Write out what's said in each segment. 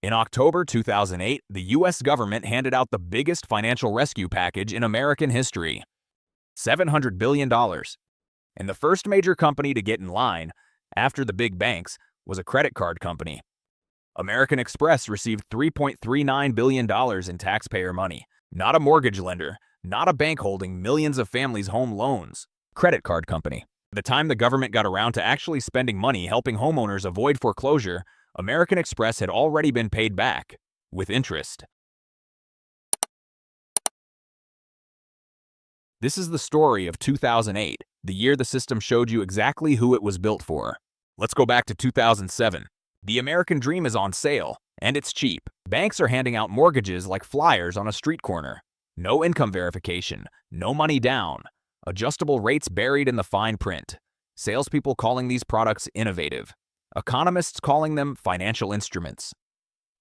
In October 2008, the U.S. government handed out the biggest financial rescue package in American history, $700 billion. And the first major company to get in line, after the big banks, was a credit card company. American Express received $3.39 billion in taxpayer money. Not a mortgage lender, not a bank holding millions of families' home loans. Credit card company. By the time the government got around to actually spending money helping homeowners avoid foreclosure, American Express had already been paid back, with interest. This is the story of 2008, the year the system showed you exactly who it was built for. Let's go back to 2007. The American dream is on sale, and it's cheap. Banks are handing out mortgages like flyers on a street corner. No income verification, no money down, adjustable rates buried in the fine print. Salespeople calling these products innovative. Economists calling them financial instruments.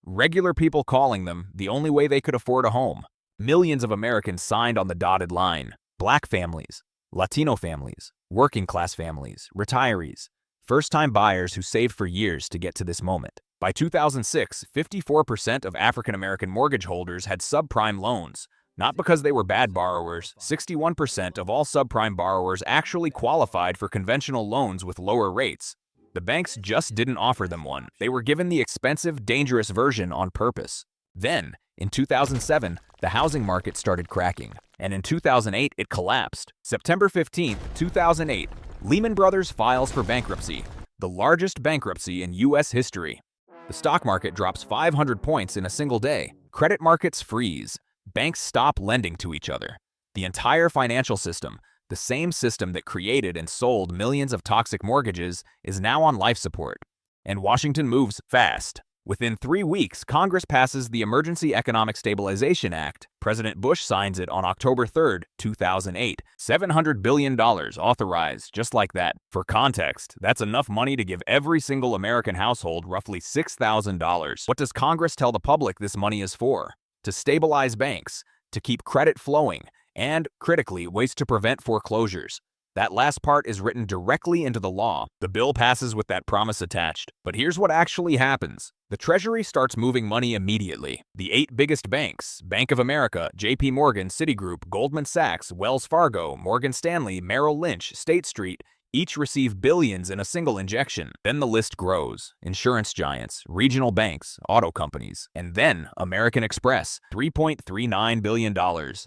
Regular people calling them the only way they could afford a home. Millions of Americans signed on the dotted line. Black families, Latino families, working class families, retirees, first-time buyers who saved for years to get to this moment. By 2006, 54% of African-American mortgage holders had subprime loans. Not because they were bad borrowers, 61% of all subprime borrowers actually qualified for conventional loans with lower rates. The banks just didn't offer them one. They were given the expensive, dangerous version on purpose. Then, in 2007, the housing market started cracking, and in 2008, it collapsed. September 15, 2008, Lehman Brothers files for bankruptcy, the largest bankruptcy in U.S. history. The stock market drops 500 points in a single day. Credit markets freeze. Banks stop lending to each other. The entire financial system, the same system that created and sold millions of toxic mortgages, is now on life support. And Washington moves fast. Within 3 weeks, Congress passes the Emergency Economic Stabilization Act. President Bush signs it on October 3, 2008. $700 billion authorized, just like that. For context, that's enough money to give every single American household roughly $6,000. What does Congress tell the public this money is for? To stabilize banks, to keep credit flowing, and, critically, ways to prevent foreclosures. That last part is written directly into the law. The bill passes with that promise attached. But here's what actually happens. The Treasury starts moving money immediately. The 8 biggest banks, Bank of America, JP Morgan, Citigroup, Goldman Sachs, Wells Fargo, Morgan Stanley, Merrill Lynch, State Street, each receive billions in a single injection. Then the list grows. Insurance giants, regional banks, auto companies, and then American Express, $3.39 billion,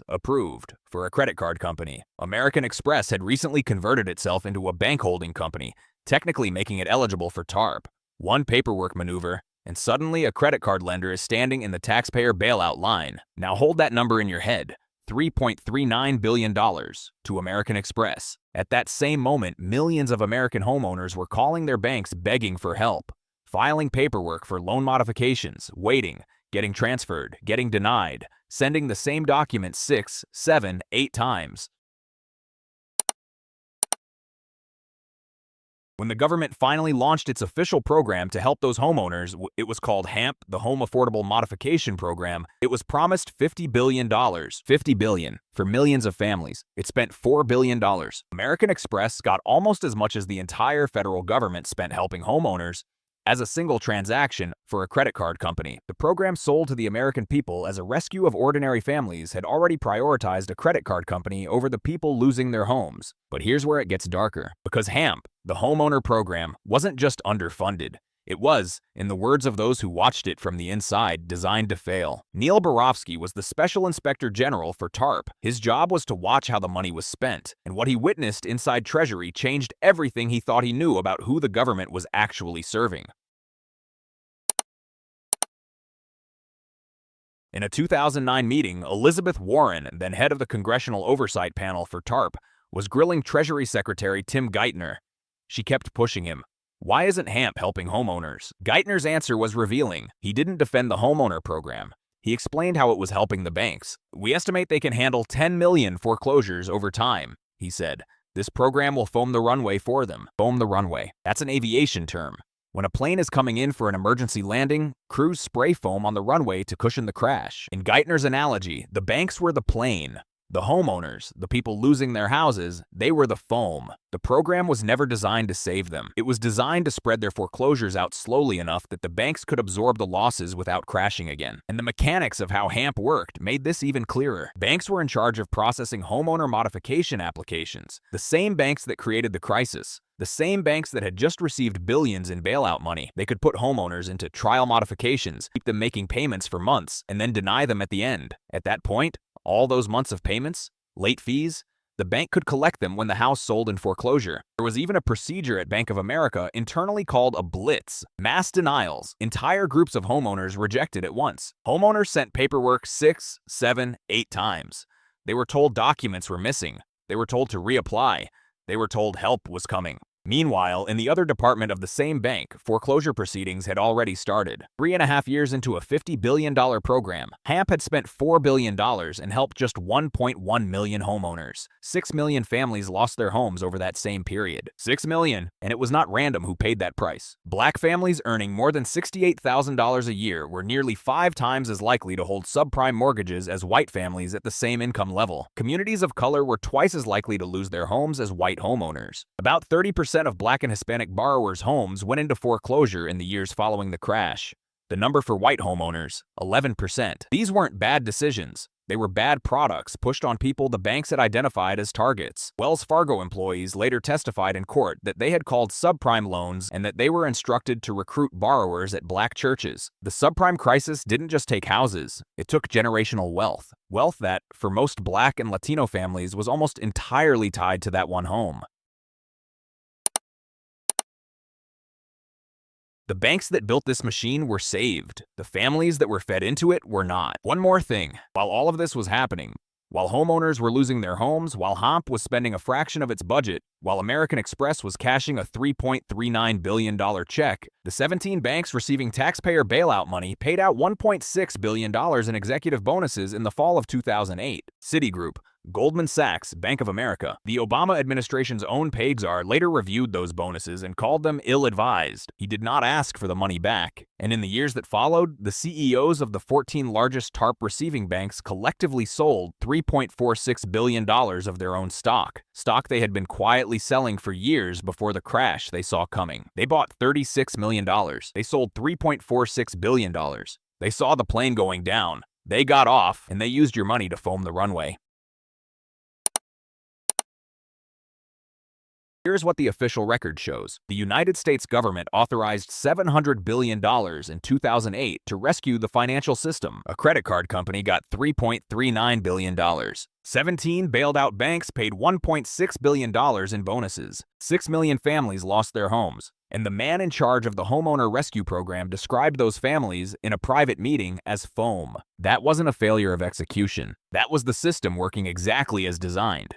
approved for a credit card company. American Express had recently converted itself into a bank holding company, technically making it eligible for TARP. One paperwork maneuver, and suddenly a credit card lender is standing in the taxpayer bailout line. Now hold that number in your head. $3.39 billion to American Express. At that same moment, millions of American homeowners were calling their banks begging for help, filing paperwork for loan modifications, waiting, getting transferred, getting denied, sending the same document 6, 7, 8 times. When the government finally launched its official program to help those homeowners, it was called HAMP, the Home Affordable Modification Program. It was promised $50 billion, $50 billion, for millions of families. It spent $4 billion. American Express got almost as much as the entire federal government spent helping homeowners as a single transaction for a credit card company. The program sold to the American people as a rescue of ordinary families had already prioritized a credit card company over the people losing their homes. But here's where it gets darker. Because HAMP, the homeowner program, wasn't just underfunded. It was, in the words of those who watched it from the inside, designed to fail. Neil Barofsky was the Special Inspector General for TARP. His job was to watch how the money was spent, and what he witnessed inside Treasury changed everything he thought he knew about who the government was actually serving. In a 2009 meeting, Elizabeth Warren, then head of the Congressional Oversight Panel for TARP, was grilling Treasury Secretary Tim Geithner. She kept pushing him. Why isn't HAMP helping homeowners? Geithner's answer was revealing. He didn't defend the homeowner program. He explained how it was helping the banks. We estimate they can handle 10 million foreclosures over time, he said. This program will foam the runway for them. Foam the runway. That's an aviation term. When a plane is coming in for an emergency landing, crews spray foam on the runway to cushion the crash. In Geithner's analogy, the banks were the plane. The homeowners, the people losing their houses, they were the foam. The program was never designed to save them. It was designed to spread their foreclosures out slowly enough that the banks could absorb the losses without crashing again. And the mechanics of how HAMP worked made this even clearer. Banks were in charge of processing homeowner modification applications, the same banks that created the crisis. The same banks that had just received billions in bailout money. They could put homeowners into trial modifications, keep them making payments for months, and then deny them at the end. At that point, all those months of payments, late fees, the bank could collect them when the house sold in foreclosure. There was even a procedure at Bank of America internally called a blitz, mass denials. Entire groups of homeowners rejected at once. Homeowners sent paperwork 6, 7, 8 times. They were told documents were missing. They were told to reapply. They were told help was coming. Meanwhile, in the other department of the same bank, foreclosure proceedings had already started. 3.5 years into a $50 billion program, HAMP had spent $4 billion and helped just 1.1 million homeowners. 6 million families lost their homes over that same period. 6 million, and it was not random who paid that price. Black families earning more than $68,000 a year were nearly 5 times as likely to hold subprime mortgages as white families at the same income level. Communities of color were twice as likely to lose their homes as white homeowners. About 30% of Black and Hispanic borrowers' homes went into foreclosure in the years following the crash. The number for white homeowners, 11%. These weren't bad decisions. They were bad products pushed on people the banks had identified as targets. Wells Fargo employees later testified in court that they had called subprime loans and that they were instructed to recruit borrowers at black churches. The subprime crisis didn't just take houses, it took generational wealth. Wealth that, for most Black and Latino families, was almost entirely tied to that one home. The banks that built this machine were saved. The families that were fed into it were not. One more thing. While all of this was happening, while homeowners were losing their homes, while HAMP was spending a fraction of its budget, while American Express was cashing a $3.39 billion check, the 17 banks receiving taxpayer bailout money paid out $1.6 billion in executive bonuses in the fall of 2008. Citigroup, Goldman Sachs, Bank of America. The Obama administration's own pay czar later reviewed those bonuses and called them ill-advised. He did not ask for the money back. And in the years that followed, the CEOs of the 14 largest TARP receiving banks collectively sold $3.46 billion of their own stock they had been quietly selling for years before the crash they saw coming. They bought $36 million. They sold $3.46 billion. They saw the plane going down. They got off, and they used your money to foam the runway. Here's what the official record shows. The United States government authorized $700 billion in 2008 to rescue the financial system. A credit card company got $3.39 billion. 17 bailed out banks paid $1.6 billion in bonuses. 6 million families lost their homes. And the man in charge of the homeowner rescue program described those families in a private meeting as foam. That wasn't a failure of execution. That was the system working exactly as designed.